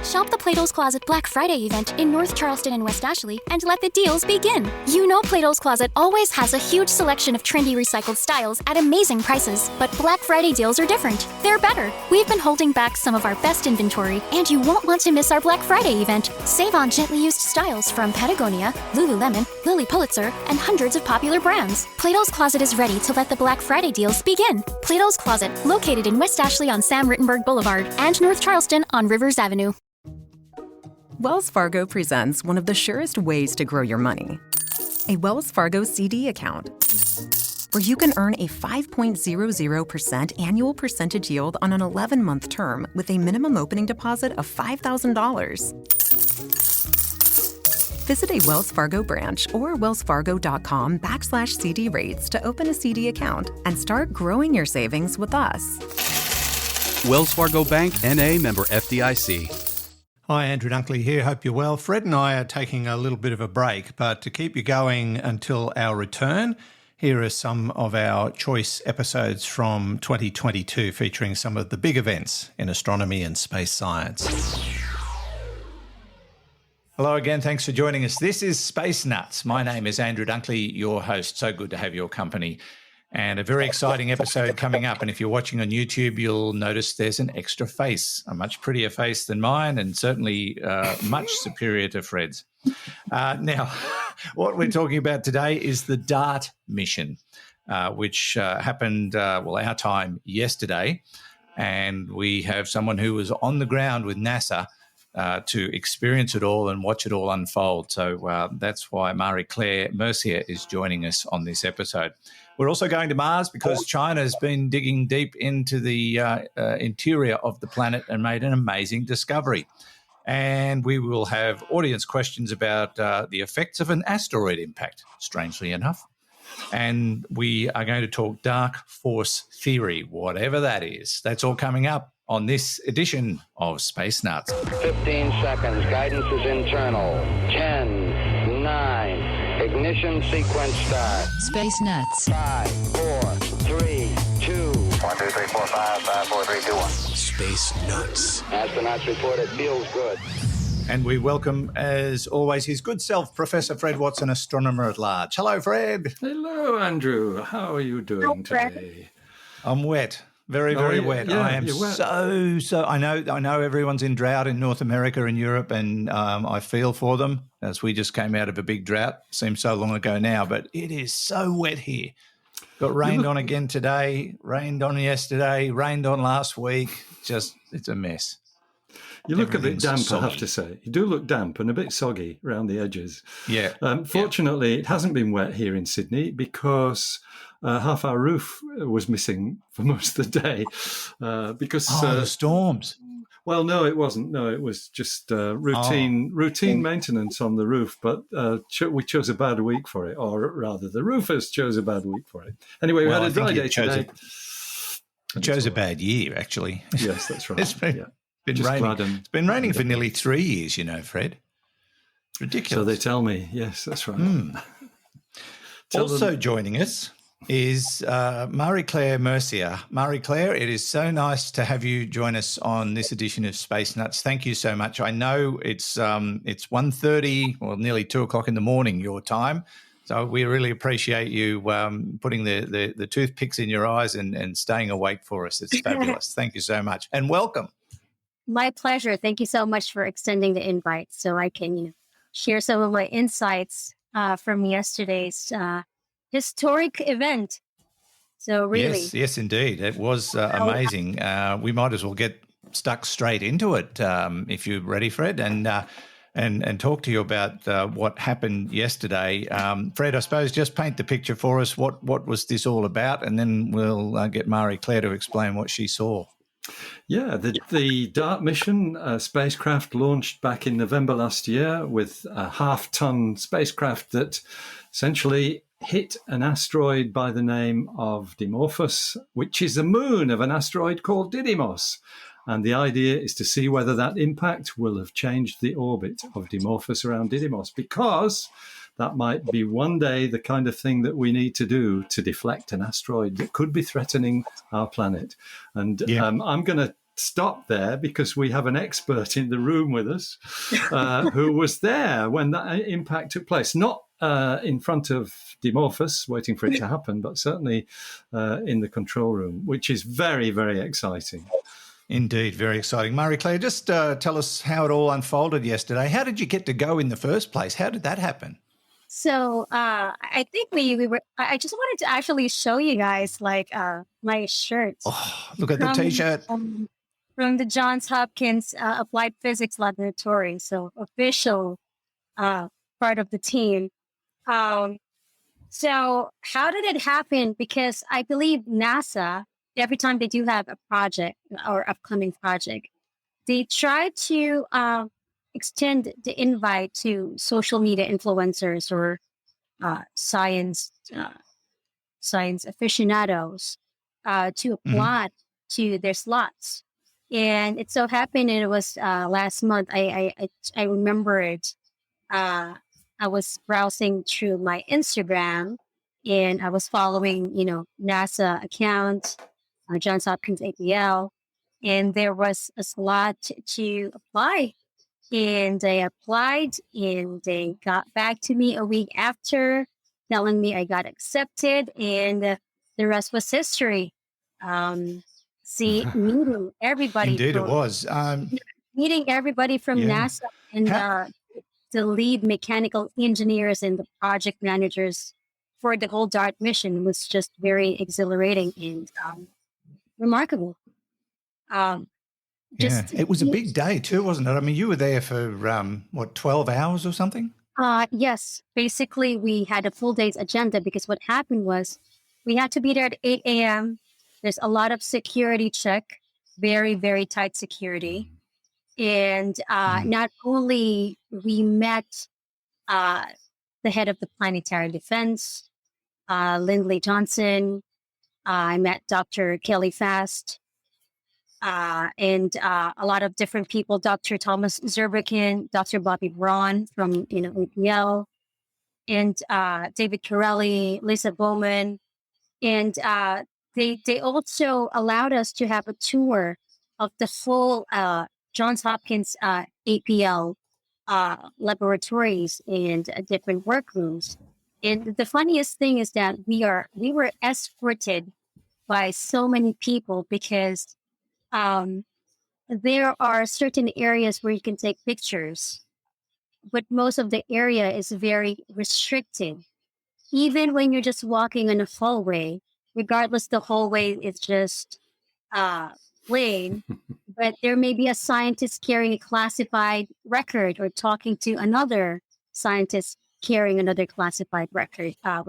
Shop the Plato's Closet Black Friday event in North Charleston and West Ashley and let the deals begin. You know Plato's Closet always has a huge selection of trendy recycled styles at amazing prices, but Black Friday deals are different. They're better. We've been holding back some of our best inventory, and you won't want to miss our Black Friday event. Save on gently used styles from Patagonia, Lululemon, Lilly Pulitzer, and hundreds of popular brands. Plato's Closet is ready to let the Black Friday deals begin. Plato's Closet, located in West Ashley on Sam Rittenberg Boulevard and North Charleston on Rivers Avenue. Wells Fargo presents one of the surest ways to grow your money. A Wells Fargo CD account, where you can earn a 5.00% annual percentage yield on an 11-month term with a minimum opening deposit of $5,000. Visit a Wells Fargo branch or wellsfargo.com/CD rates to open a CD account and start growing your savings with us. Wells Fargo Bank, N.A., member FDIC. Hi, Andrew Dunkley here. Hope you're well. Fred and I are taking a little bit of a break, but to keep you going until our return, here are some of our choice episodes from 2022 featuring some of the big events in astronomy and space science. Hello again. Thanks for joining us. This is Space Nuts. My name is Andrew Dunkley, your host. So good to have your company. And a very exciting episode coming up. And if you're watching on YouTube, you'll notice there's an extra face, a much prettier face than mine, and certainly much superior to Fred's. Now, what we're talking about today is the DART mission, which happened, our time yesterday. And we have someone who was on the ground with NASA to experience it all and watch it all unfold. So that's why Marie-Claire Mercier is joining us on this episode. We're also going to Mars because China has been digging deep into the interior of the planet and made an amazing discovery. And we will have audience questions about the effects of an asteroid impact, strangely enough. And we are going to talk dark force theory, whatever that is. That's all coming up on this edition of Space Nuts. 15 seconds. Guidance is internal. 10, 9, ignition sequence start. Space Nuts. 5, 4, 3, 2. 1, 2, 3, 4, 5, 5, 4, 3, 2, 1. Space Nuts. Astronauts report it feels good. And we welcome, as always, his good self, Professor Fred Watson, astronomer at large. Hello, Fred. Hello, Andrew. How are you doing today? I'm wet. Very, very wet. Yeah, I am you're wet. so. I know everyone's in drought in North America and Europe, and I feel for them as we just came out of a big drought. Seems so long ago now, but it is so wet here. Got rained on again today, rained on yesterday, rained on last week. It's a mess. You look a bit damp, soggy. I have to say. You do look damp and a bit soggy around the edges. Yeah. Fortunately, it hasn't been wet here in Sydney because half our roof was missing for most of the day. The storms. Well, no, it wasn't. No, it was just routine maintenance on the roof. But we chose a bad week for it, or rather, the roofers chose a bad week for it. Anyway, we had a dry day today. It chose a bad year, actually. Yes, that's right. It's been raining for nearly 3 years, Fred. Ridiculous. So they tell me. Yes, that's right. Also joining us is Marie-Claire Mercier. Marie-Claire, it is so nice to have you join us on this edition of Space Nuts. Thank you so much. I know it's 1:30 or nearly 2 o'clock in the morning your time, so we really appreciate you putting the toothpicks in your eyes and staying awake for us. It's fabulous. Thank you so much, and welcome. My pleasure. Thank you so much for extending the invite so I can share some of my insights from yesterday's historic event. So really. Yes, indeed. It was amazing. We might as well get stuck straight into it if you're ready, Fred, and talk to you about what happened yesterday. Fred, I suppose just paint the picture for us. What was this all about? And then we'll get Marie-Claire to explain what she saw. Yeah, the DART mission spacecraft launched back in November last year with a half-ton spacecraft that essentially hit an asteroid by the name of Dimorphos, which is a moon of an asteroid called Didymos. And the idea is to see whether that impact will have changed the orbit of Dimorphos around Didymos, because that might be one day the kind of thing that we need to do to deflect an asteroid that could be threatening our planet. And I'm going to stop there because we have an expert in the room with us who was there when that impact took place. Not in front of Dimorphos waiting for it to happen, but certainly in the control room, which is very, very exciting. Indeed, very exciting. Marie-Claire, just tell us how it all unfolded yesterday. How did you get to go in the first place? How did that happen? So I think we were. I just wanted to actually show you guys like my shirt. Oh, look at the T-shirt. From the Johns Hopkins Applied Physics Laboratory, so official part of the team. So how did it happen? Because I believe NASA, every time they do have a project or upcoming project, they try to extend the invite to social media influencers or science aficionados to apply to their slots. And it so happened, and it was last month. I remember it. I was browsing through my Instagram, and I was following, NASA account, Johns Hopkins APL, and there was a slot to apply. And I applied, and they got back to me a week after, telling me I got accepted, and the rest was history. Meeting everybody. Indeed, it was. Meeting everybody from NASA and the lead mechanical engineers and the project managers for the whole DART mission was just very exhilarating and remarkable. It was a big day too, wasn't it? I mean, you were there for 12 hours or something? Yes. Basically, we had a full day's agenda because what happened was we had to be there at 8 a.m. There's a lot of security check, very, very tight security. And not only we met the head of the Planetary Defense, Lindley Johnson, I met Dr. Kelly Fast, and a lot of different people, Dr. Thomas Zurbuchen, Dr. Bobby Braun from APL, and David Corelli, Lisa Bowman. And they also allowed us to have a tour of the full Johns Hopkins APL laboratories and different workrooms. And the funniest thing is that we were escorted by so many people because there are certain areas where you can take pictures, but most of the area is very restricted. Even when you're just walking in a hallway, regardless, the hallway is just plain, but there may be a scientist carrying a classified record or talking to another scientist carrying another classified record that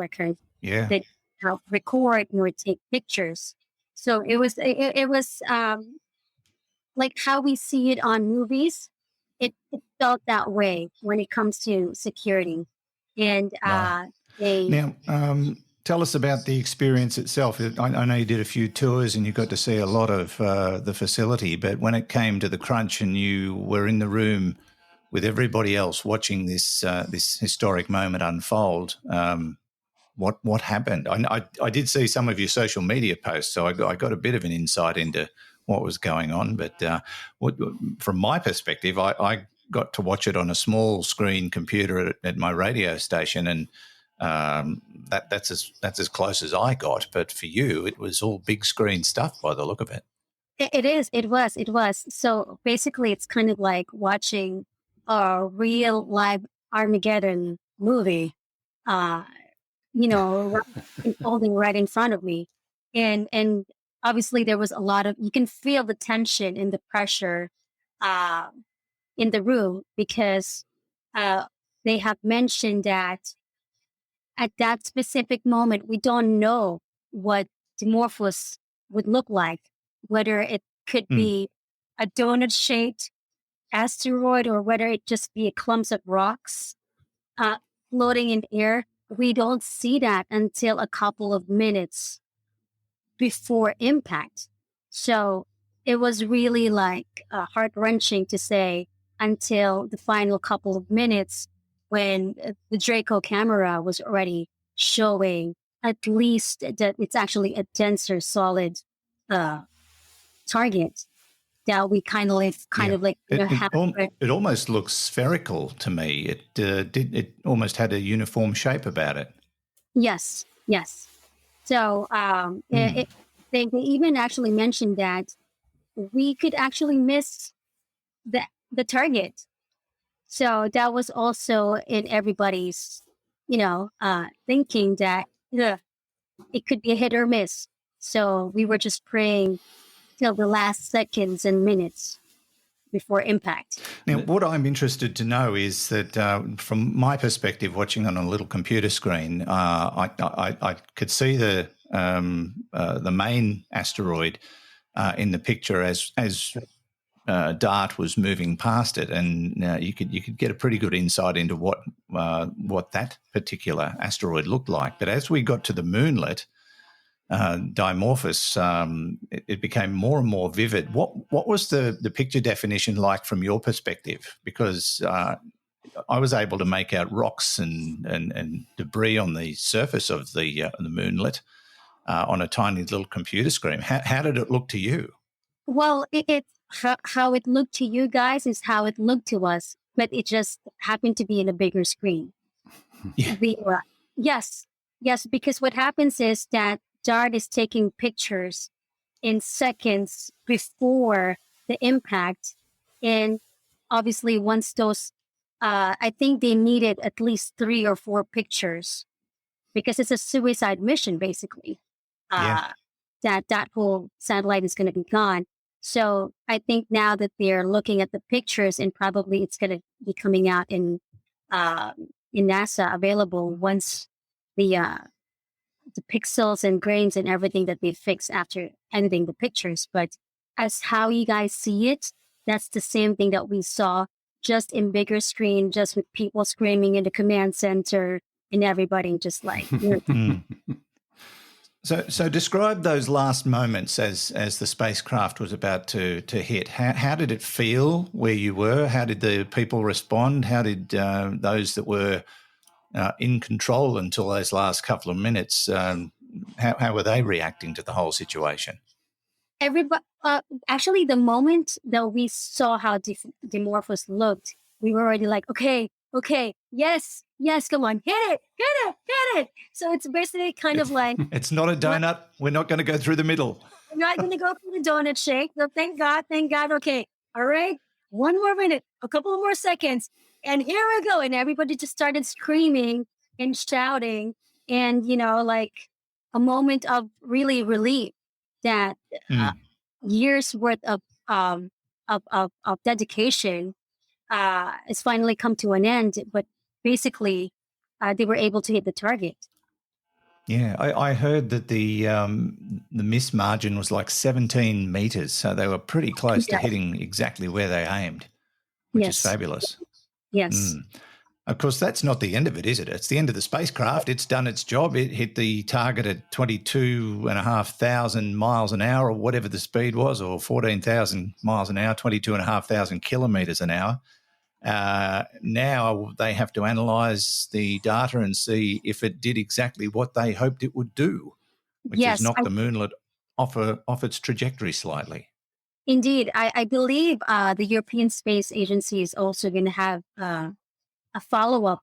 record or take pictures. So it was like how we see it on movies. It felt that way when it comes to security. And Now, tell us about the experience itself. I know you did a few tours and you got to see a lot of the facility, but when it came to the crunch and you were in the room with everybody else watching this historic moment unfold, what happened? I did see some of your social media posts, so I got a bit of an insight into what was going on. But from my perspective, I got to watch it on a small screen computer at my radio station, and that's as close as I got. But for you, it was all big screen stuff by the look of it. It was. So basically, it's kind of like watching a real live Armageddon movie, unfolding right in front of me. And obviously there was a lot of, you can feel the tension and the pressure in the room because they have mentioned that at that specific moment, we don't know what Dimorphos would look like, whether it could be a donut-shaped asteroid or whether it just be a clumps of rocks floating in air. We don't see that until a couple of minutes before impact. So it was really like heart-wrenching to say until the final couple of minutes when the Draco camera was already showing at least that it's actually a denser, solid target. that we kind of like have. It almost looks spherical to me. It almost had a uniform shape about it. Yes, yes. So they even actually mentioned that we could actually miss the target. So that was also in everybody's, thinking that it could be a hit or miss. So we were just praying till the last seconds and minutes before impact. Now, what I'm interested to know is that from my perspective, watching on a little computer screen, I could see the main asteroid in the picture as DART was moving past it, and you could get a pretty good insight into what that particular asteroid looked like. But as we got to the moonlet, Dimorphos, it became more and more vivid. What was the picture definition like from your perspective? Because I was able to make out rocks and debris on the surface of the moonlet on a tiny little computer screen. How did it look to you? Well, how it looked to you guys is how it looked to us, but it just happened to be in a bigger screen. Yeah. Yes, because what happens is that DART is taking pictures in seconds before the impact. And obviously, once those, I think they needed at least 3 or 4 pictures because it's a suicide mission, basically. That whole satellite is going to be gone. So I think now that they're looking at the pictures, and probably it's going to be coming out in NASA available once the pixels and grains and everything that they fix after editing the pictures. But as how you guys see it, that's the same thing that we saw, just in bigger screen, just with people screaming in the command center and everybody just like. So describe those last moments as the spacecraft was about to hit. How did it feel where you were? How did the people respond? How did those that were in control until those last couple of minutes, how were they reacting to the whole situation? Everybody, actually, the moment that we saw how Dimorphos looked, we were already like, okay, yes, come on, hit it. So it's basically kind of like... It's not a donut. We're not going to go through the middle. We're not going to go through the donut shake. So thank God. Okay, all right, one more minute, a couple more seconds, and here we go. And everybody just started screaming and shouting, and like a moment of really relief that years worth of dedication has finally come to an end. But basically, they were able to hit the target. Yeah, I heard that the miss margin was like 17 meters, so they were pretty close to hitting exactly where they aimed, which is fabulous. Yes. Of course, that's not the end of it, is it? It's the end of the spacecraft. It's done its job. It hit the target at 22,500 miles an hour, or whatever the speed was, or 14,000 miles an hour, 22,500 kilometres an hour. Now they have to analyse the data and see if it did exactly what they hoped it would do, which is knock the moonlet off its trajectory slightly. Indeed. I believe the European Space Agency is also going to have a follow-up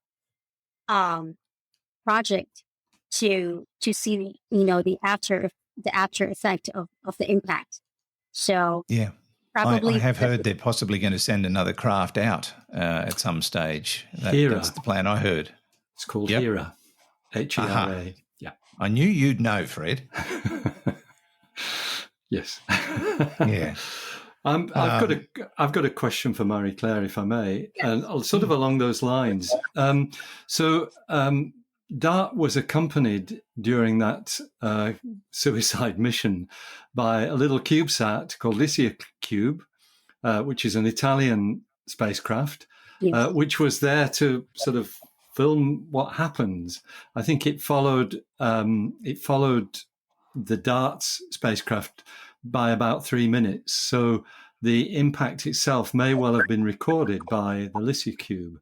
project to see the after effect of the impact. So yeah, probably I have heard they're possibly going to send another craft out at some stage. That's the plan I heard. It's called HERA. HERA. Yeah, I knew you'd know, Fred. Yes. Yeah. I've got a question for Marie-Claire, if I may, and sort of along those lines. So DART was accompanied during that suicide mission by a little CubeSat called LissiaCube, which is an Italian spacecraft, which was there to sort of film what happens. I think it followed the DART's spacecraft by about 3 minutes. So the impact itself may well have been recorded by the LissiaCube.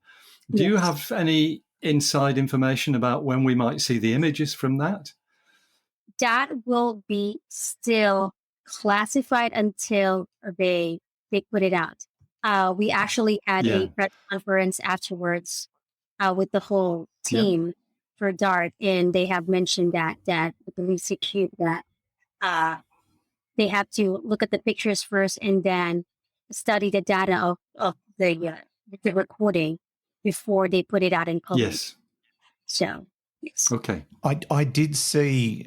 Do you have any inside information about when we might see the images from that? That will be still classified until they they put it out. We actually had Yeah. a press conference afterwards with the whole team for DART, and they have mentioned that with the Lisa Cube that they have to look at the pictures first and then study the data of the recording before they put it out in public. Yes. So, yes. Okay. I did see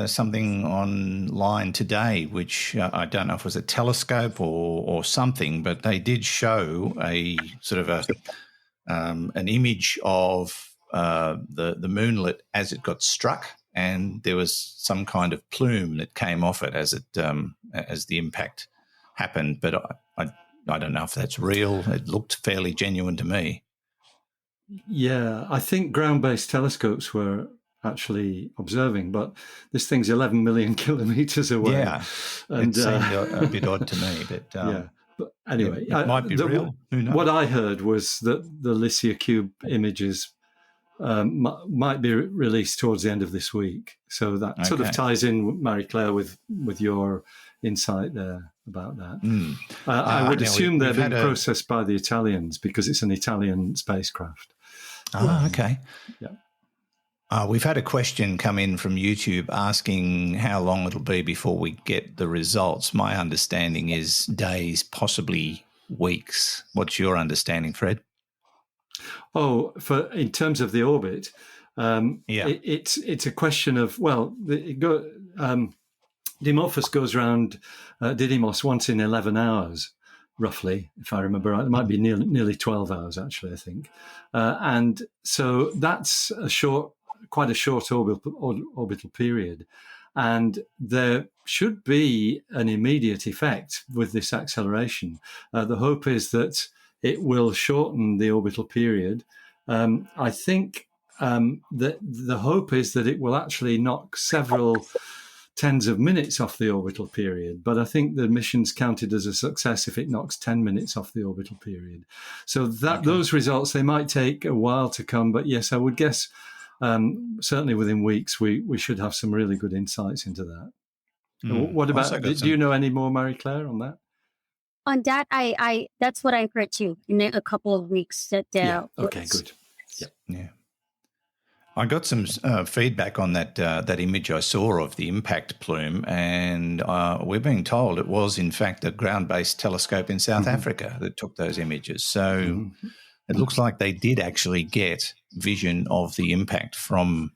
something online today, which I don't know if it was a telescope or something, but they did show a sort of an image of the moonlet as it got struck, and there was some kind of plume that came off it as the impact happened. But I don't know if that's real. It looked fairly genuine to me. Yeah, I think ground-based telescopes were actually observing, but this thing's 11 million kilometers away. Yeah, and it seemed a bit odd to me, but yeah. But anyway, it might be real. Who knows? What I heard was that the Lycia Cube images might be released towards the end of this week. So that sort of ties in, Marie-Claire, with your insight there about that. I would assume they're being processed by the Italians because it's an Italian spacecraft. Okay. Yeah. We've had a question come in from YouTube asking how long it'll be before we get the results. My understanding is days, possibly weeks. What's your understanding, Fred? Oh, in terms of the orbit, it's a question of, Dimorphos goes around Didymos once in 11 hours, roughly, if I remember right. It might be nearly 12 hours, actually, I think. And so that's quite a short orbital period. And there should be an immediate effect with this acceleration. The hope is that it will shorten the orbital period. I think that the hope is that it will actually knock several tens of minutes off the orbital period, but I think the mission's counted as a success if it knocks 10 minutes off the orbital period. So those results, they might take a while to come, but yes, I would guess certainly within weeks we should have some really good insights into that. What about, do you know any more, Marie-Claire, on that? On that, I that's what I heard too. In a couple of weeks, that okay, good. Yeah. I got some feedback on that image I saw of the impact plume, and we're being told it was in fact a ground-based telescope in South Africa that took those images. So it looks like they did actually get vision of the impact from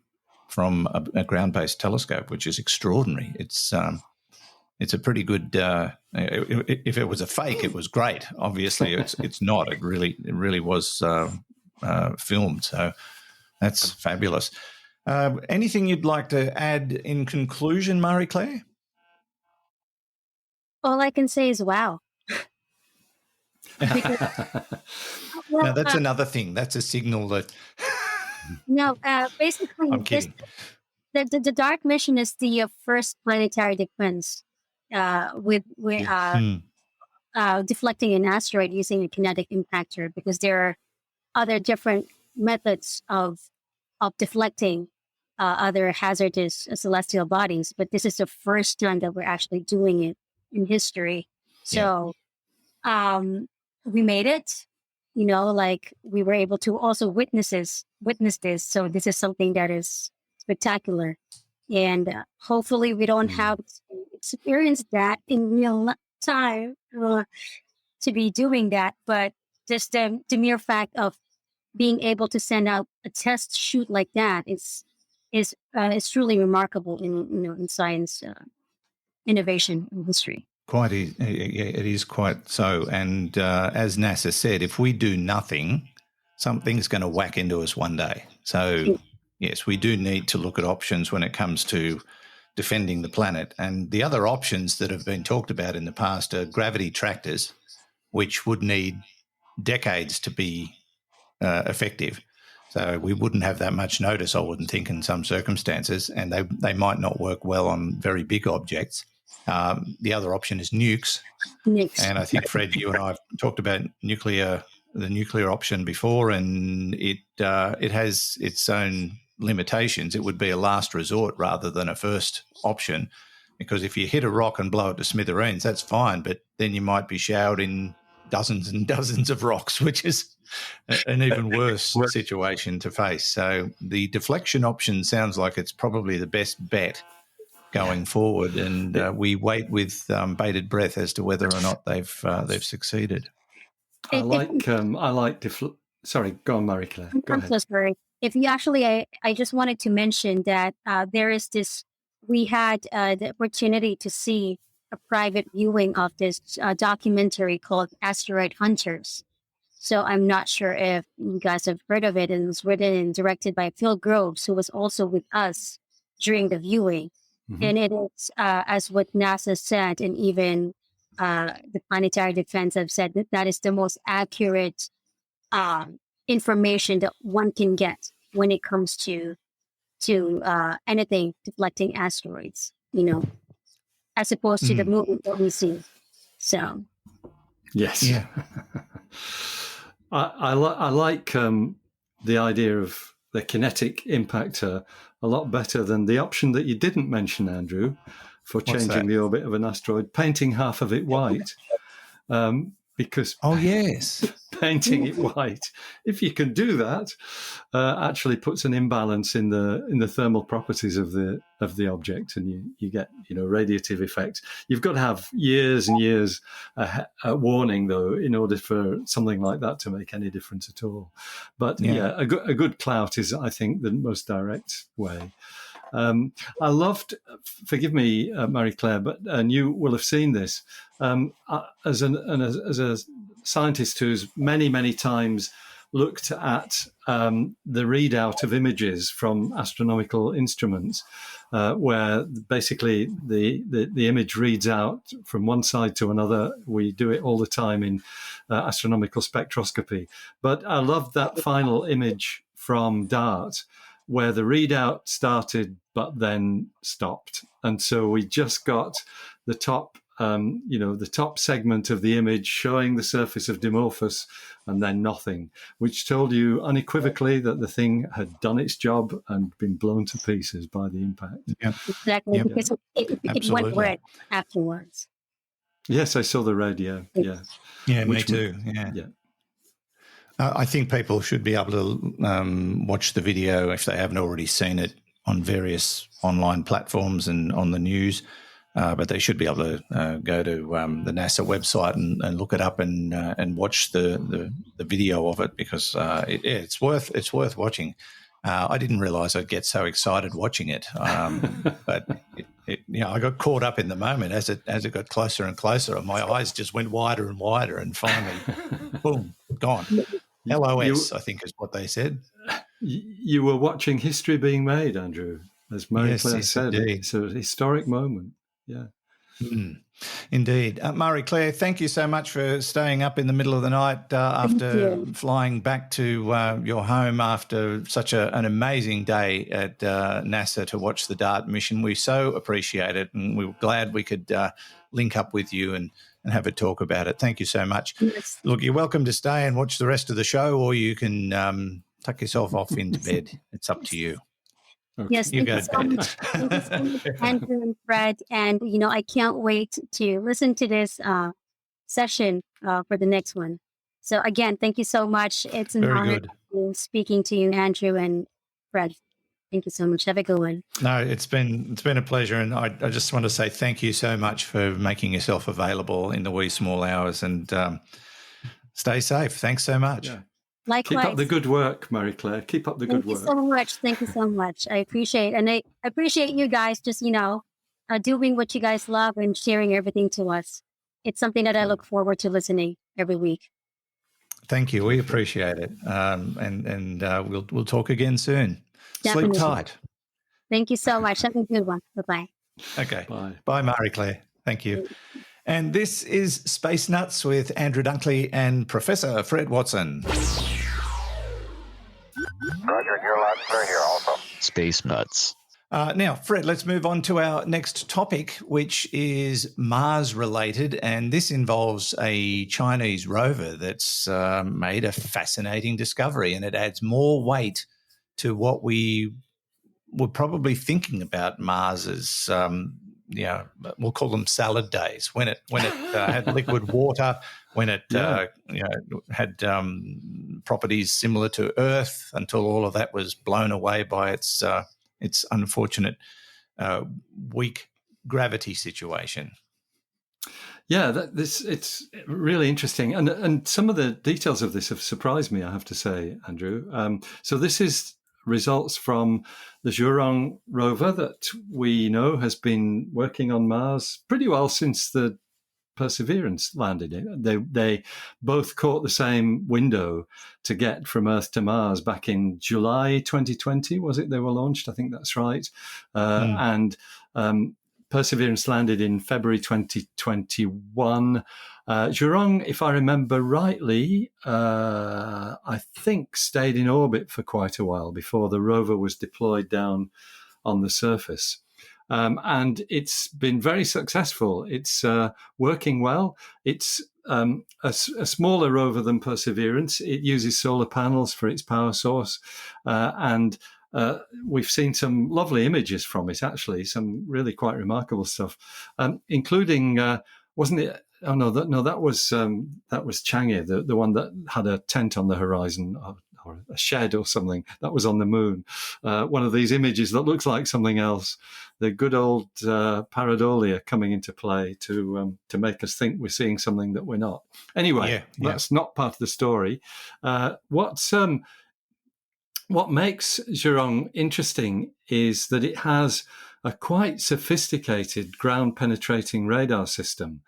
a ground-based telescope, which is extraordinary. It's a pretty good. If it was a fake, it was great. Obviously, it's not. It really was filmed. So that's fabulous. Anything you'd like to add in conclusion, Marie-Claire? All I can say is wow. Now that's another thing. That's a signal that. No, basically, I'm kidding. The DART mission is the first planetary defense with deflecting an asteroid using a kinetic impactor, because there are other different methods of deflecting other hazardous celestial bodies, but this is the first time that we're actually doing it in history. So we made it, like we were able to also witness this. So this is something that is spectacular. And hopefully we don't have to experience that in real time to be doing that. But just the mere fact of being able to send out a test shoot like that is truly remarkable in science innovation in history. It is quite so. And as NASA said, if we do nothing, something's going to whack into us one day. So yes, we do need to look at options when it comes to defending the planet. And the other options that have been talked about in the past are gravity tractors, which would need decades to be effective. So we wouldn't have that much notice, I wouldn't think, in some circumstances, and they might not work well on very big objects. The other option is nukes. And I think, Fred, you and I have talked about the nuclear option before, and it has its own limitations. It would be a last resort rather than a first option, because if you hit a rock and blow it to smithereens, that's fine, but then you might be showered in dozens and dozens of rocks, which is an even worse situation to face. So the deflection option sounds like it's probably the best bet going forward, and we wait with bated breath as to whether or not they've succeeded. Sorry, go on, Marie-Claire. Go I'm ahead. so sorry. If you actually, I just wanted to mention that there is this. We had the opportunity to see a private viewing of this documentary called Asteroid Hunters. So I'm not sure if you guys have heard of it. And it was written and directed by Phil Groves, who was also with us during the viewing. Mm-hmm. And it is, as what NASA said, and even the Planetary Defense have said, that is the most accurate information that one can get when it comes to anything deflecting asteroids, as opposed to the movement that we see. So, yes, yeah. I like the idea of the kinetic impactor a lot better than the option that you didn't mention, Andrew, for changing the orbit of an asteroid, painting half of it white. Because painting it white, if you can do that, actually puts an imbalance in the thermal properties of the object, and you get radiative effect. You've got to have years and years warning though in order for something like that to make any difference at all. But a good clout is, I think, the most direct way. I loved, forgive me, Marie-Claire, but and you will have seen this as a scientist who's many times looked at the readout of images from astronomical instruments, where basically the image reads out from one side to another. We do it all the time in astronomical spectroscopy. But I loved that final image from DART, where the readout started but then stopped. And so we just got the top, the top segment of the image showing the surface of Dimorphos and then nothing, which told you unequivocally that the thing had done its job and been blown to pieces by the impact. Yeah. Exactly, because it went red afterwards. Yes, I saw the red, yeah. Yeah, me too, yeah. I think people should be able to watch the video if they haven't already seen it on various online platforms and on the news. But they should be able to go to the NASA website and look it up and watch the video of it, because it's worth watching. I didn't realize I'd get so excited watching it, but I got caught up in the moment as it got closer and closer, and my eyes just went wider and wider, and finally, boom, gone. LOS, I think is what they said. You were watching history being made, Andrew, as Marie-Claire said. Indeed. It's a historic moment. Yeah. Indeed. Marie-Claire, thank you so much for staying up in the middle of the night after flying back to your home after such an amazing day at NASA to watch the DART mission. We so appreciate it, and we were glad we could link up with you and have a talk about it. Thank you so much. Yes. Look, you're welcome to stay and watch the rest of the show, or you can tuck yourself off into bed. It's up to you. Okay. Yes, You thank go you to so bed. much. Thank you so much, Andrew and Fred. And, I can't wait to listen to this session for the next one. So, again, thank you so much. It's an Very honor good. speaking to you, Andrew and Fred. Thank you so much. Have a good one. No, it's been a pleasure, and I just want to say thank you so much for making yourself available in the wee small hours, and stay safe. Thanks so much. Yeah. Likewise. Keep up the good work, Marie-Claire. Keep up the good work. Thank you so much. Thank you so much. I appreciate it. And I appreciate you guys just, doing what you guys love and sharing everything to us. It's something that I look forward to listening every week. Thank you. We appreciate it. And we'll talk again soon. Definitely. Sleep tight. Thank you so much. Have a good one. Bye-bye. Okay. Bye. Bye, Marie-Claire. Thank you. And this is Space Nuts with Andrew Dunkley and Professor Fred Watson. Roger, you're loud and clear here also. Space Nuts. Now, Fred, let's move on to our next topic, which is Mars-related, and this involves a Chinese rover that's made a fascinating discovery, and it adds more weight to what we were probably thinking about Mars as we'll call them salad days, when it had liquid water, when it had properties similar to Earth, until all of that was blown away by its unfortunate weak gravity situation. Yeah, it's really interesting, and some of the details of this have surprised me, I have to say, Andrew. So this is results from the Zhurong rover that we know has been working on Mars pretty well since the Perseverance landed. They both caught the same window to get from Earth to Mars back in July 2020, was it? They were launched, I think that's right. And Perseverance landed in February 2021. Zhurong, if I remember rightly, I think stayed in orbit for quite a while before the rover was deployed down on the surface. And it's been very successful. It's working well. It's a smaller rover than Perseverance. It uses solar panels for its power source. And we've seen some lovely images from it, actually, some really quite remarkable stuff, including, wasn't it? Oh, no, that was Chang'e, the one that had a tent on the horizon, or a shed or something. That was on the moon. One of these images that looks like something else. The good old pareidolia coming into play to make us think we're seeing something that we're not. Anyway, that's not part of the story. What makes Zhurong interesting is that it has a quite sophisticated ground-penetrating radar system,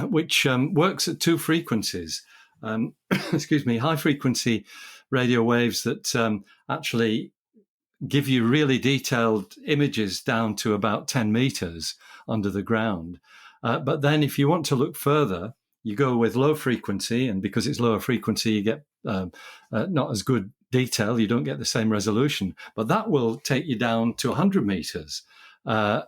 which works at two frequencies. High-frequency radio waves that actually give you really detailed images down to about 10 meters under the ground. But then if you want to look further, you go with low frequency, and because it's lower frequency, you get not as good detail. You don't get the same resolution, but that will take you down to 100 meters,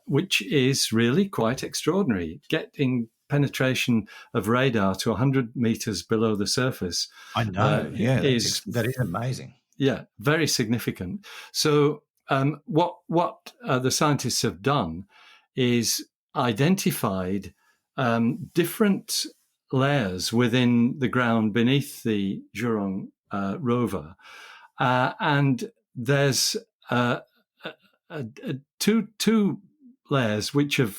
which is really quite extraordinary. Getting penetration of radar to 100 meters below the surface. I know. That is amazing. Yeah, very significant. So what the scientists have done is identified different layers within the ground beneath the Zhurong rover, and there's two layers which have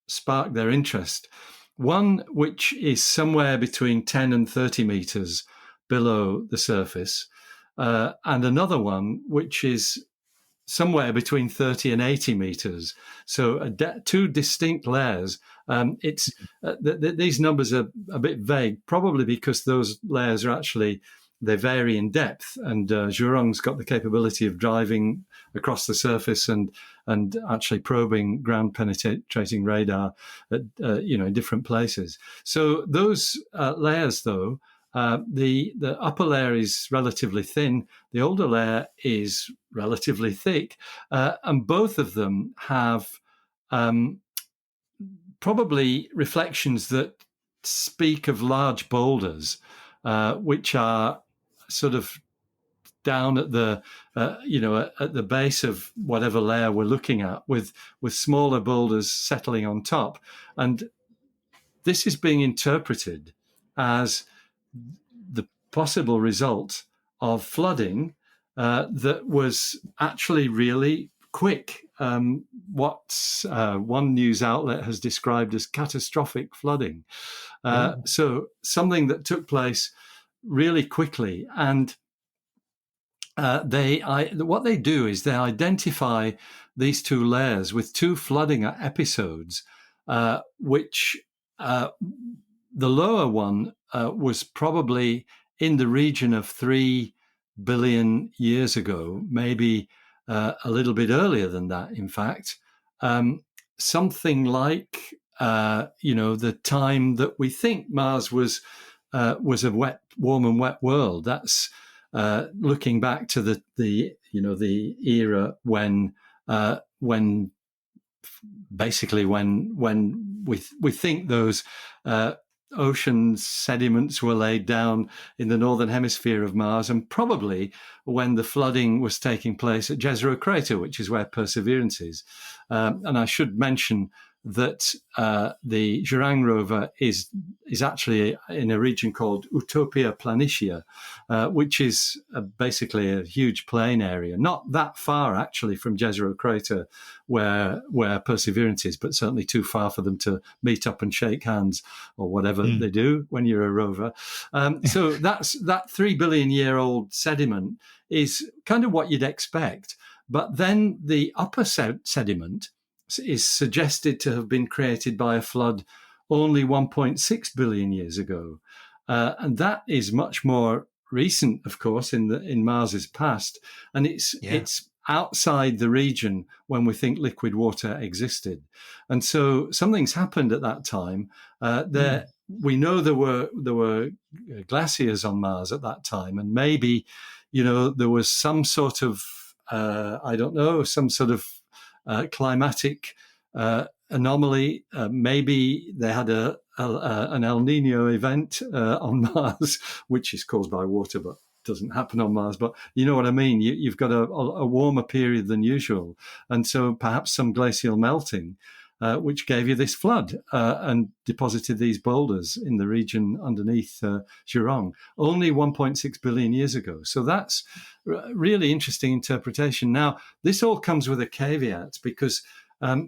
sparked their interest. One which is somewhere between 10 and 30 meters below the surface, and another one which is somewhere between 30 and 80 meters. So two distinct layers. These numbers are a bit vague, probably because those layers are actually, they vary in depth, and Zhurong's got the capability of driving across the surface and actually probing ground penetrating radar at in different places. So those layers, though, the upper layer is relatively thin, the older layer is relatively thick, and both of them have probably reflections that speak of large boulders, which are sort of down at the at the base of whatever layer we're looking at, with smaller boulders settling on top. And this is being interpreted as the possible result of flooding that was actually really quick. What one news outlet has described as catastrophic flooding. So something that took place really quickly. And what they do is they identify these two layers with two flooding episodes, which the lower one was probably in the region of 3 billion years ago, maybe a little bit earlier than that, in fact. Something like, the time that we think Mars was a warm and wet world. That's looking back to the era when we think those ocean sediments were laid down in the northern hemisphere of Mars, and probably when the flooding was taking place at Jezero Crater, which is where Perseverance is. And I should mention that the Jurang rover is actually in a region called Utopia Planitia, which is basically a huge plain area, not that far actually from Jezero Crater, where Perseverance is, but certainly too far for them to meet up and shake hands or whatever they do when you're a rover. So that 3 billion year old sediment is kind of what you'd expect. But then the upper sediment is suggested to have been created by a flood only 1.6 billion years ago. And that is much more recent, of course, in Mars's past. And it's outside the region when we think liquid water existed. And so something's happened at that time. We know there were glaciers on Mars at that time, and maybe, there was some sort of some sort of climatic anomaly. Maybe they had an El Nino event on Mars, which is caused by water, but doesn't happen on Mars. But you know what I mean? You've got a warmer period than usual. And so perhaps some glacial melting, which gave you this flood and deposited these boulders in the region underneath Jurong only 1.6 billion years ago. So that's really interesting interpretation. Now, this all comes with a caveat, because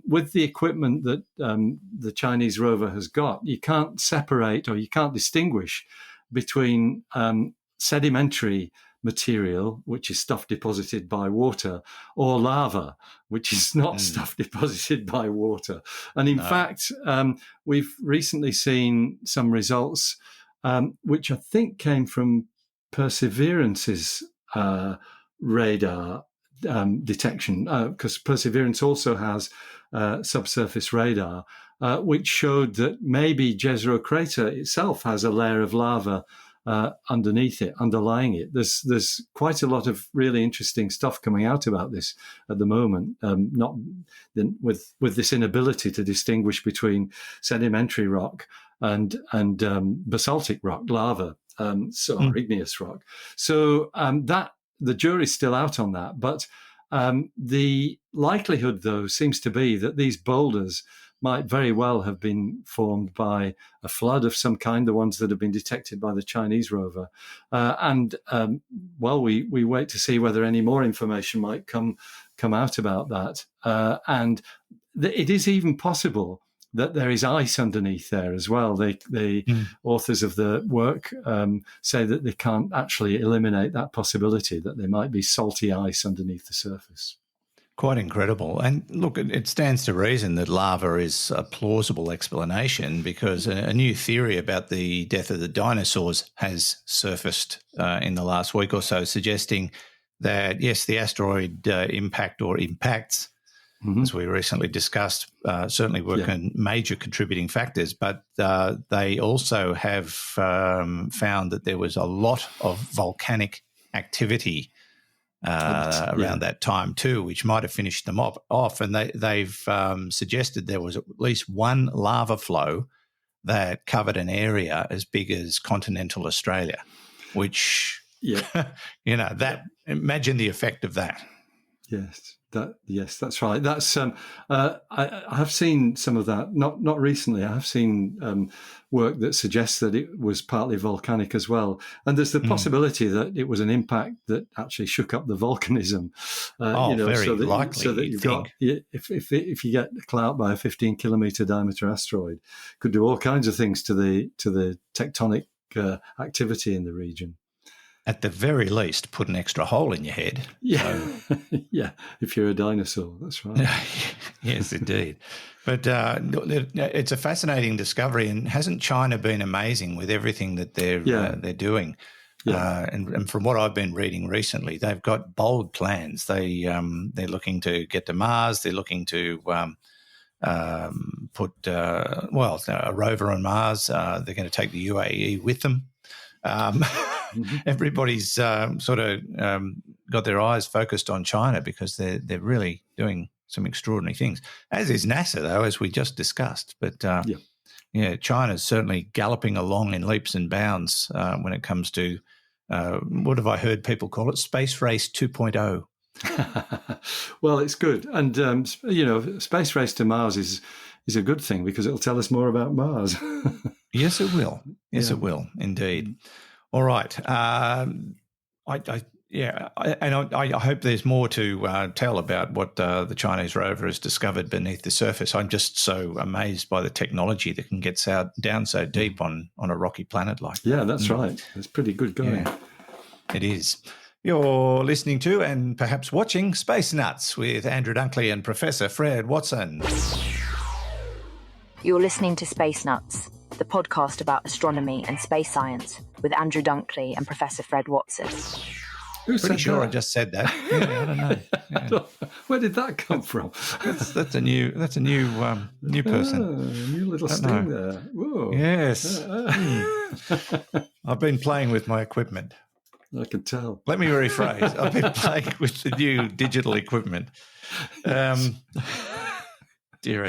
with the equipment that the Chinese rover has got, you can't separate or you can't distinguish between sedimentary material, which is stuff deposited by water, or lava, which is not stuff deposited by water. And in fact, we've recently seen some results, which I think came from Perseverance's radar detection, because Perseverance also has subsurface radar, which showed that maybe Jezero Crater itself has a layer of lava underneath it, underlying it. There's quite a lot of really interesting stuff coming out about this at the moment, not with this inability to distinguish between sedimentary rock and basaltic rock, lava, or igneous rock. So that the jury's still out on that, but the likelihood, though, seems to be that these boulders might very well have been formed by a flood of some kind, the ones that have been detected by the Chinese rover. We wait to see whether any more information might come out about that. It is even possible that there is ice underneath there as well. The authors of the work say that they can't actually eliminate that possibility, that there might be salty ice underneath the surface. Quite incredible. And look, it stands to reason that lava is a plausible explanation, because a new theory about the death of the dinosaurs has surfaced in the last week or so, suggesting that, yes, the asteroid impact or impacts, as we recently discussed, certainly work on major contributing factors, but they also have found that there was a lot of volcanic activity around that time too, which might have finished them off. And they've suggested there was at least one lava flow that covered an area as big as continental Australia, which, imagine the effect of that. Yes, that's right. That's I have seen some of that. Not recently. I have seen work that suggests that it was partly volcanic as well, and there's the possibility that it was an impact that actually shook up the volcanism. Very likely. So that you've got, if you get clout by a 15-kilometer diameter asteroid, could do all kinds of things to the tectonic activity in the region. At the very least, put an extra hole in your head. Yeah, if you're a dinosaur, that's right. Yes, indeed. But it's a fascinating discovery, and hasn't China been amazing with everything that they're doing? Yeah. And from what I've been reading recently, they've got bold plans. They're looking to get to Mars. They're looking to put a rover on Mars. They're going to take the UAE with them. Everybody's sort of got their eyes focused on China, because they're really doing some extraordinary things, as is NASA, though, as we just discussed. But China's certainly galloping along in leaps and bounds when it comes to what have I heard people call it? Space Race 2.0. Well, it's good, and Space Race to Mars is a good thing because it'll tell us more about Mars. Yes, it will. Yes, Yeah. it will, indeed. All right. I hope there's more to tell about what the Chinese rover has discovered beneath the surface. I'm just so amazed by the technology that can get down so deep on a rocky planet like that. Yeah, that's right. It's pretty good going. Yeah, it is. You're listening to and perhaps watching Space Nuts with Andrew Dunkley and Professor Fred Watson. You're listening to Space Nuts, the podcast about astronomy and space science with Andrew Dunkley and Professor Fred Watson. Pretty sure I just said that. Yeah, I don't know. Yeah. Where did that come from? That's a new person. New little sting there. Whoa. Yes. I've been playing with my equipment. I can tell. Let me rephrase. I've been playing with the new digital equipment. Dear, oh dear.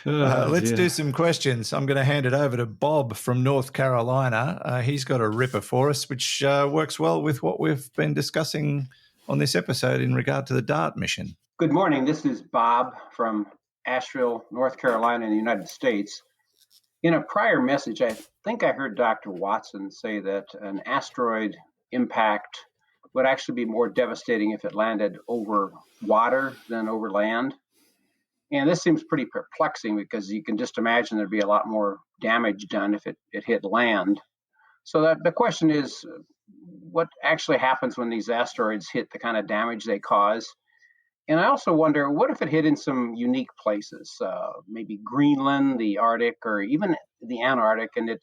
Let's do some questions. I'm going to hand it over to Bob from North Carolina. He's got a ripper for us, which works well with what we've been discussing on this episode in regard to the DART mission. Good morning. This is Bob from Asheville, North Carolina, in the United States. In a prior message, I think I heard Dr. Watson say that an asteroid impact would actually be more devastating if it landed over water than over land. And this seems pretty perplexing because you can just imagine there'd be a lot more damage done if it hit land. So that the question is, what actually happens when these asteroids hit the kind of damage they cause? And I also wonder, what if it hit in some unique places, maybe Greenland, the Arctic, or even the Antarctic, and it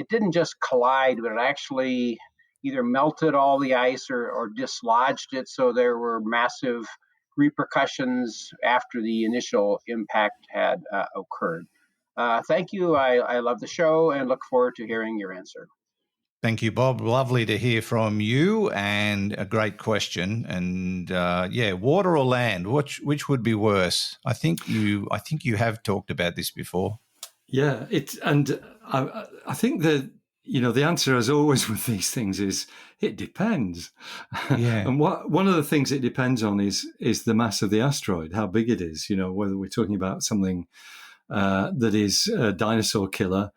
didn't just collide, but it actually either melted all the ice or dislodged it, so there were massive repercussions after the initial impact had occurred. Thank you. I love the show and look forward to hearing your answer. Thank you, Bob. Lovely to hear from you, and a great question. And water or land, which would be worse? I think you have talked about this before. Yeah, I think that the answer, as always with these things, is it depends. Yeah. And one of the things it depends on is the mass of the asteroid, how big it is. Whether we're talking about something that is a dinosaur killer,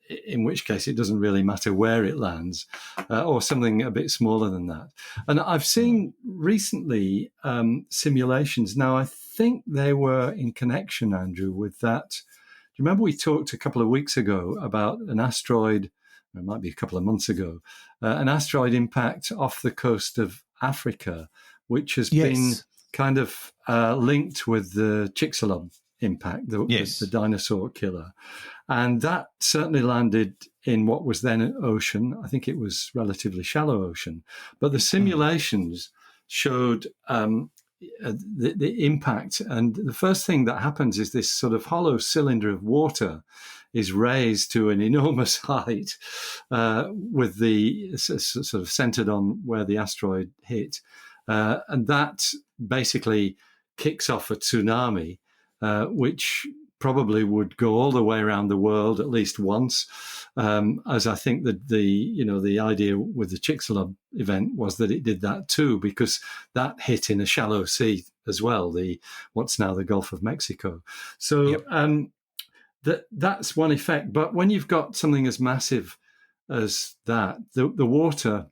in which case it doesn't really matter where it lands, or something a bit smaller than that. And I've seen recently simulations. Now, I think they were in connection, Andrew, with that. Do you remember we talked a couple of weeks ago about an asteroid, or it might be a couple of months ago, an asteroid impact off the coast of Africa, which has been kind of linked with the Chicxulub impact, the dinosaur killer. And that certainly landed in what was then an ocean. I think it was relatively shallow ocean. But the simulations showed the impact. And the first thing that happens is this sort of hollow cylinder of water is raised to an enormous height with the sort of centered on where the asteroid hit. And that basically kicks off a tsunami, which probably would go all the way around the world at least once, as I think that the idea with the Chicxulub event was that it did that too, because that hit in a shallow sea as well, what's now the Gulf of Mexico. So that's one effect. But when you've got something as massive as that, the water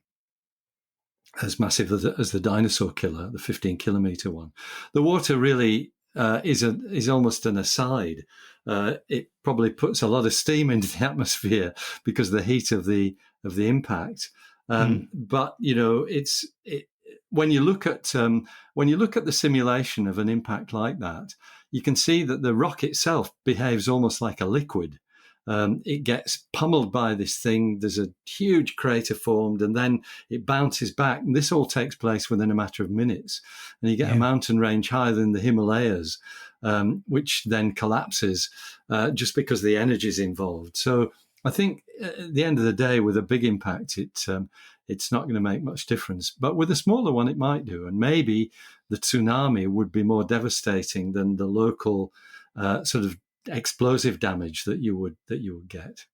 as massive as the dinosaur killer, the 15-kilometer one, the water really is almost an aside. It probably puts a lot of steam into the atmosphere because of the heat of the impact. But when you look at the simulation of an impact like that, you can see that the rock itself behaves almost like a liquid. It gets pummeled by this thing. There's a huge crater formed, and then it bounces back. And this all takes place within a matter of minutes. And you get a mountain range higher than the Himalayas, which then collapses just because the energy is involved. So I think at the end of the day, with a big impact, it's not going to make much difference. But with a smaller one, it might do. And maybe the tsunami would be more devastating than the local sort of explosive damage that you would get.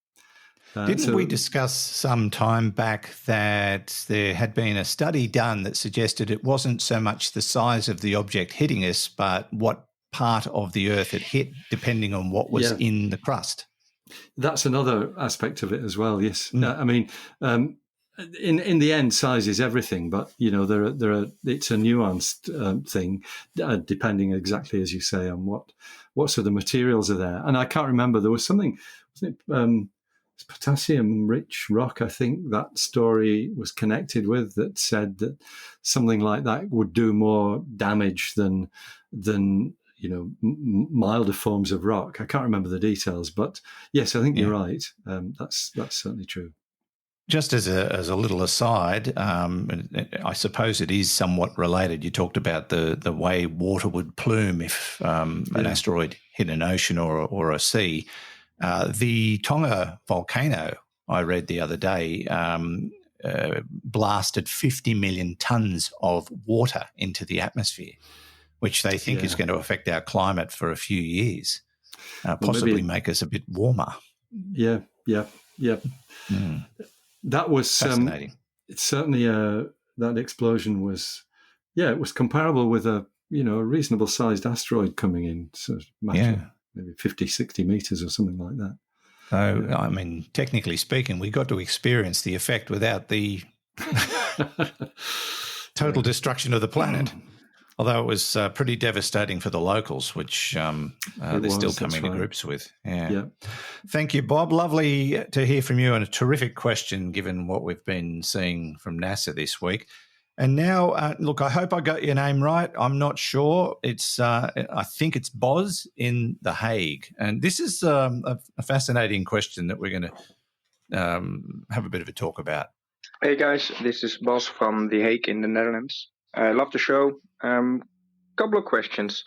Didn't we discuss some time back that there had been a study done that suggested it wasn't so much the size of the object hitting us, but what part of the Earth it hit, depending on what was in the crust. That's another aspect of it as well. Yes, I mean, in the end, size is everything, but there are. It's a nuanced thing, depending exactly as you say on what sort of materials are there. And I can't remember. There was something, wasn't it? Potassium-rich rock, I think that story was connected with, that said that something like that would do more damage than milder forms of rock. I can't remember the details, but yes, I think you're right. That's certainly true. Just as a little aside, I suppose it is somewhat related. You talked about the way water would plume if an asteroid hit an ocean or a sea. The Tonga volcano, I read the other day, blasted 50 million tons of water into the atmosphere, which they think is going to affect our climate for a few years, possibly make us a bit warmer. Yeah. That was fascinating. It's certainly that explosion was, it was comparable with a reasonable sized asteroid coming in, sort of maybe 50, 60 meters or something like that. So, I mean, technically speaking, we got to experience the effect without the total destruction of the planet. Although it was pretty devastating for the locals, which they're still coming to grips with. Yeah. Thank you, Bob. Lovely to hear from you, and a terrific question given what we've been seeing from NASA this week. And now, look, I hope I got your name right. I'm not sure. I think it's Boz in The Hague. And this is a fascinating question that we're going to have a bit of a talk about. Hey, guys. This is Boz from The Hague in the Netherlands. I love the show. Couple of questions.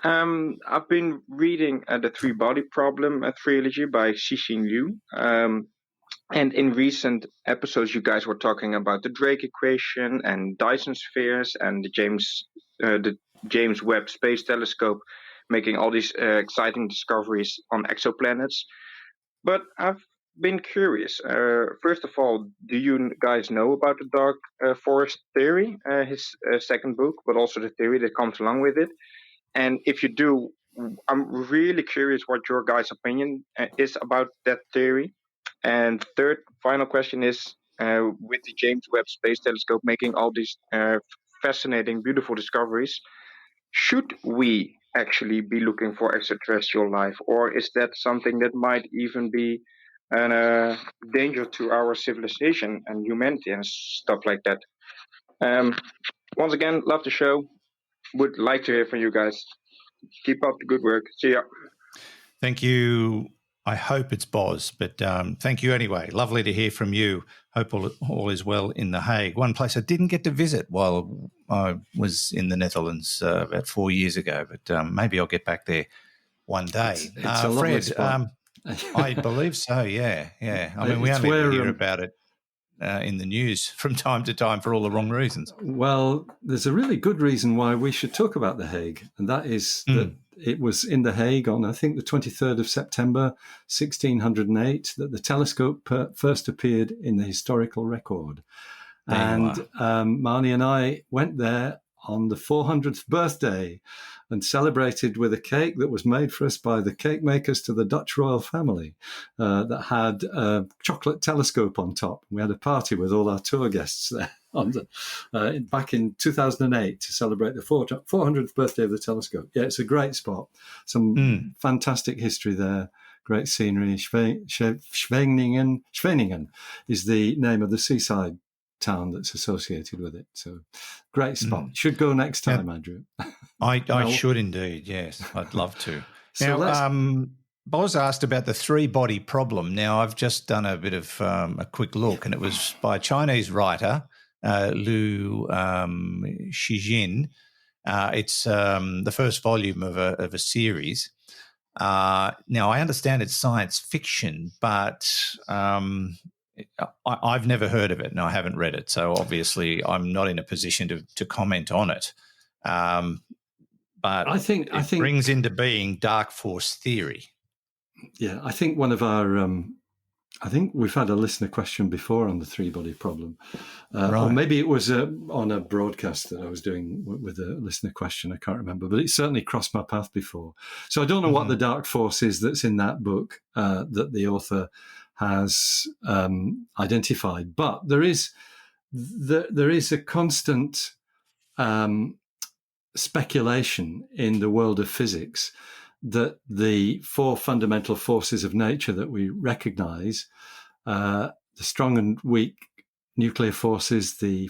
I've been reading the Three Body Problem trilogy by Cixin Liu. And in recent episodes, you guys were talking about the Drake equation and Dyson spheres and the James Webb Space Telescope, making all these exciting discoveries on exoplanets. But I've been curious. First of all, do you guys know about the dark forest theory, his second book, but also the theory that comes along with it? And if you do, I'm really curious what your guys' opinion is about that theory. And third, final question is, with the James Webb Space Telescope making all these fascinating, beautiful discoveries, should we actually be looking for extraterrestrial life, or is that something that might even be a danger to our civilization and humanity and stuff like that? Once again, love the show. Would like to hear from you guys. Keep up the good work. See ya. Thank you. I hope it's Boz, but thank you anyway. Lovely to hear from you. Hope all is well in The Hague. One place I didn't get to visit while I was in the Netherlands about 4 years ago, but maybe I'll get back there one day. It's a lovely spot. I believe so, yeah. I mean, we only hear about it in the news from time to time for all the wrong reasons. Well, there's a really good reason why we should talk about The Hague, and that is that it was in The Hague on, I think, the 23rd of September, 1608, that the telescope first appeared in the historical record. And Marnie and I went there on the 400th birthday and celebrated with a cake that was made for us by the cake makers to the Dutch royal family that had a chocolate telescope on top. We had a party with all our tour guests there back in 2008 to celebrate the 400th birthday of the telescope. Yeah, it's a great spot. Some fantastic history there. Great scenery. Schweningen is the name of the seaside town that's associated with it. So great spot. Should go next time, Andrew. I should indeed, yes. I'd love to. Now, Boz asked about the three-body problem. Now, I've just done a bit of a quick look, and it was by a Chinese writer, Liu Shijin. It's the first volume of a series. Now, I understand it's science fiction, but I've never heard of it and I haven't read it. So obviously I'm not in a position to comment on it. But I think it brings into being dark force theory. Yeah, I think one of our I think we've had a listener question before on the three-body problem. Or Right. maybe it was on a broadcast that I was doing with a listener question. I can't remember, but it certainly crossed my path before. So I don't know what the dark force is that's in that book that the author has identified, but there is a constant speculation in the world of physics that the four fundamental forces of nature that we recognize, the strong and weak nuclear forces, the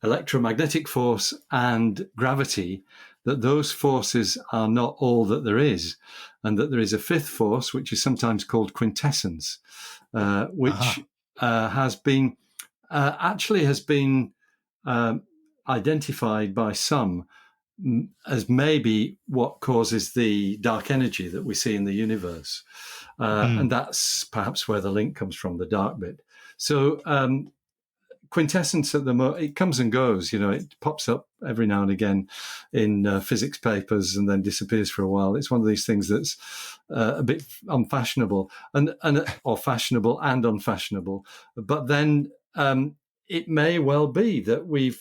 electromagnetic force, and gravity, that those forces are not all that there is, and that there is a fifth force, which is sometimes called quintessence, which has been identified by some as maybe what causes the dark energy that we see in the universe. And that's perhaps where the link comes from, the dark bit. So quintessence at the moment, it comes and goes, it pops up every now and again in physics papers and then disappears for a while. It's one of these things that's a bit unfashionable or fashionable and unfashionable. But then it may well be that we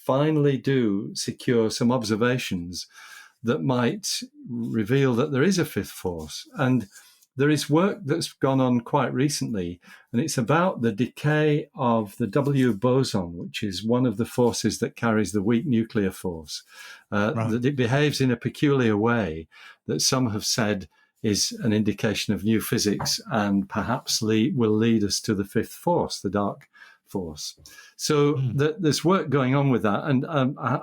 finally do secure some observations that might reveal that there is a fifth force. And there is work that's gone on quite recently, and it's about the decay of the W boson, which is one of the forces that carries the weak nuclear force. That it behaves in a peculiar way that some have said is an indication of new physics and perhaps will lead us to the fifth force, the dark force. So there's work going on with that, and I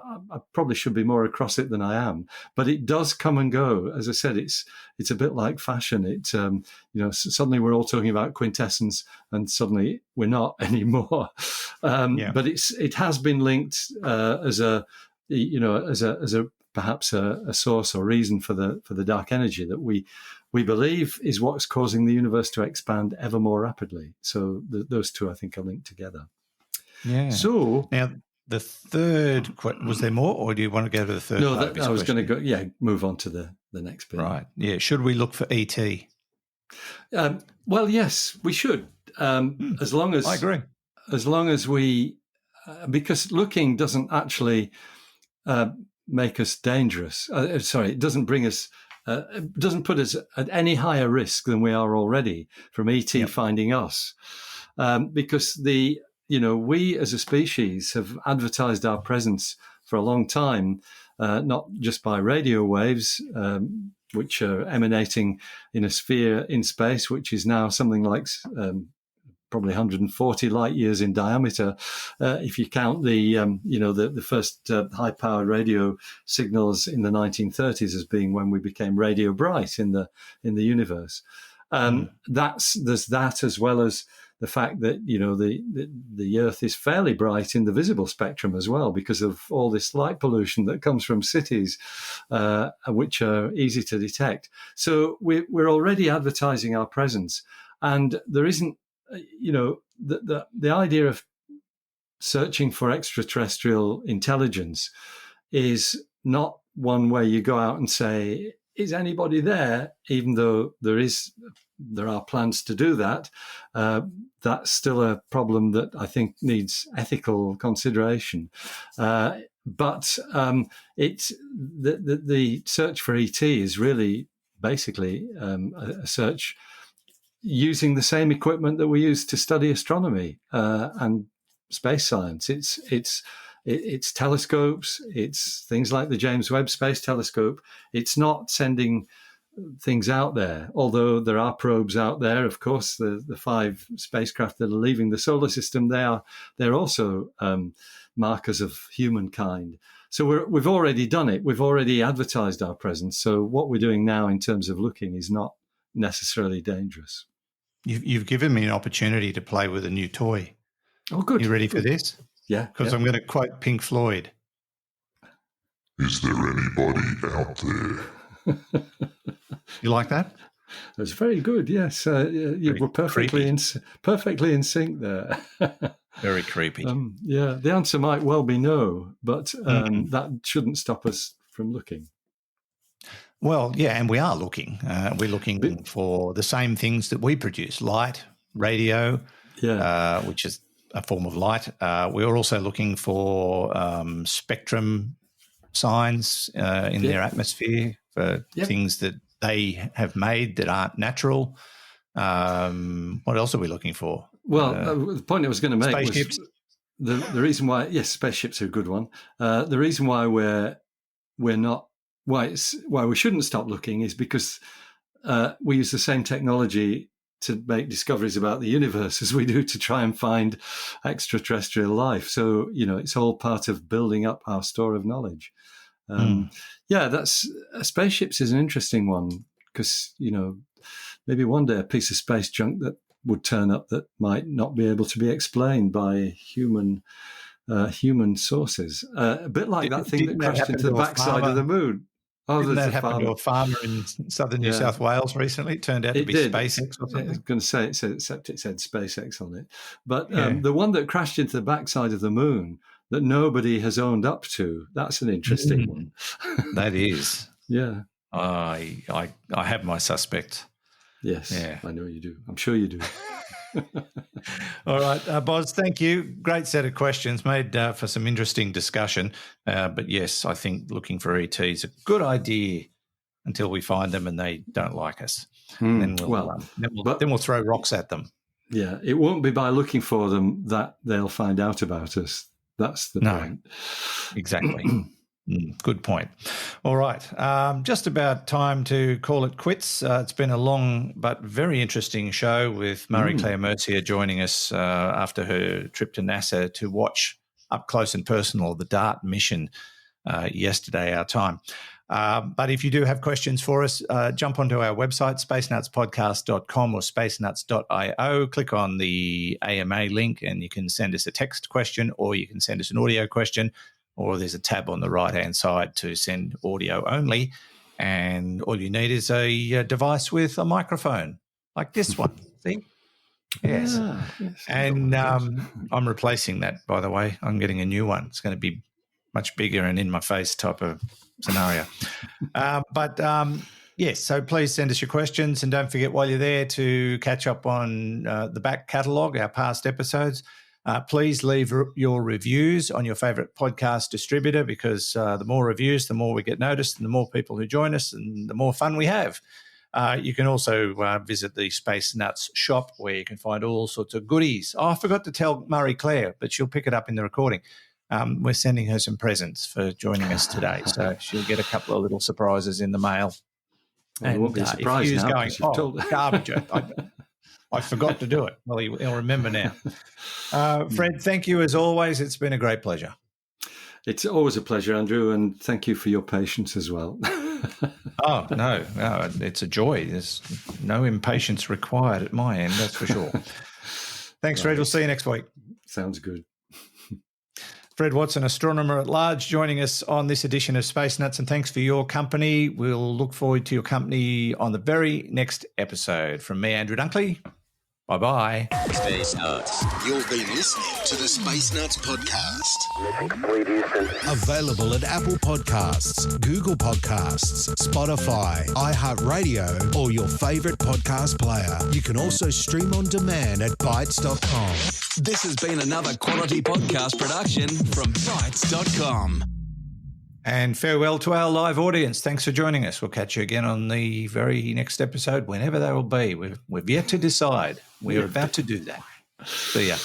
probably should be more across it than I am. But it does come and go. As I said, it's a bit like fashion. It suddenly we're all talking about quintessence, and suddenly we're not anymore. But it has been linked as a perhaps a source or reason for the dark energy that we believe is what's causing the universe to expand ever more rapidly. So those two, I think, are linked together. Yeah. So now the third, was there more, or do you want to go to the third? No, I was going to move on to the next bit. Right. Yeah. Should we look for ET? Well, yes, we should. As long as I agree. As long as we, because looking doesn't actually make us dangerous. It doesn't bring us. It doesn't put us at any higher risk than we are already from ET finding us, because we as a species have advertised our presence for a long time, not just by radio waves, which are emanating in a sphere in space, which is now something like probably 140 light years in diameter, if you count the first high-powered radio signals in the 1930s as being when we became radio bright in the universe. There's that, as well as the fact that the Earth is fairly bright in the visible spectrum as well, because of all this light pollution that comes from cities, which are easy to detect. So we're already advertising our presence, and there isn't. The idea of searching for extraterrestrial intelligence is not one where you go out and say, is anybody there? Even though there are plans to do that, that's still a problem that I think needs ethical consideration. But the search for ET is really basically a search using the same equipment that we use to study astronomy and space science. It's telescopes, it's things like the James Webb Space Telescope. It's not sending things out there, although there are probes out there. Of course, the 5 spacecraft that are leaving the solar system, they're also markers of humankind. So we've already done it. We've already advertised our presence. So what we're doing now in terms of looking is not necessarily dangerous. You've given me an opportunity to play with a new toy. Oh, good. You ready for this? Yeah. Because I'm going to quote Pink Floyd. Is there anybody out there? You like that? That's very good. Yes, you were perfectly in sync there. Very creepy. The answer might well be no, but that shouldn't stop us from looking. Well, yeah, and we are looking. We're looking for the same things that we produce: light, radio, which is a form of light. We're also looking for spectrum signs in their atmosphere for things that they have made that aren't natural. What else are we looking for? Well, the point I was going to make spaceships. Was the reason why. Yes, spaceships are a good one. The reason why we're not why we shouldn't stop looking is because we use the same technology to make discoveries about the universe as we do to try and find extraterrestrial life. So, it's all part of building up our store of knowledge. That's spaceships is an interesting one because, maybe one day a piece of space junk that would turn up that might not be able to be explained by human sources. A bit like that thing that crashed into the backside of the moon. Oh, didn't that happen to a farmer in southern New South Wales recently? It turned out to be SpaceX or something. I was going to say, except it said SpaceX on it. But the one that crashed into the backside of the moon that nobody has owned up to, that's an interesting one. That is. Yeah. I have my suspect. Yes, I know you do. I'm sure you do. All right, Boz, thank you. Great set of questions, made for some interesting discussion. But yes, I think looking for ET is a good idea until we find them and they don't like us. Then we'll throw rocks at them. Yeah, it won't be by looking for them that they'll find out about us. That's the point. Exactly. Good point. All right. Just about time to call it quits. It's been a long but very interesting show with Marie-Claire Mercier joining us after her trip to NASA to watch up close and personal the DART mission yesterday, our time. But if you do have questions for us, jump onto our website, spacenutspodcast.com or spacenuts.io. Click on the AMA link and you can send us a text question or you can send us an audio question. Or there's a tab on the right-hand side to send audio only. And all you need is a device with a microphone like this one. See? Yes. Yes. And I'm replacing that, by the way. I'm getting a new one. It's going to be much bigger and in my face type of scenario. Yes, so please send us your questions. And don't forget while you're there to catch up on the back catalogue, our past episodes. Please leave your reviews on your favourite podcast distributor because the more reviews, the more we get noticed and the more people who join us and the more fun we have. You can also visit the Space Nuts shop where you can find all sorts of goodies. Oh, I forgot to tell Marie-Claire, but she'll pick it up in the recording. We're sending her some presents for joining us today. So she'll get a couple of little surprises in the mail. Well, it won't be a surprise now. Going, garbage. I forgot to do it. Well, he'll remember now. Fred, thank you as always. It's been a great pleasure. It's always a pleasure, Andrew, and thank you for your patience as well. Oh, no, it's a joy. There's no impatience required at my end, that's for sure. Thanks, Fred. We'll see you next week. Sounds good. Fred Watson, astronomer at large, joining us on this edition of Space Nuts, and thanks for your company. We'll look forward to your company on the very next episode. From me, Andrew Dunkley, bye-bye. Space Nuts. You've been listening to the Space Nuts podcast. Available at Apple Podcasts, Google Podcasts, Spotify, iHeartRadio, or your favorite podcast player. You can also stream on demand at Bytes.com. This has been another quality podcast production from Bytes.com. And farewell to our live audience. Thanks for joining us. We'll catch you again on the very next episode, whenever that will be. We've yet to decide. We're about to do that. See ya.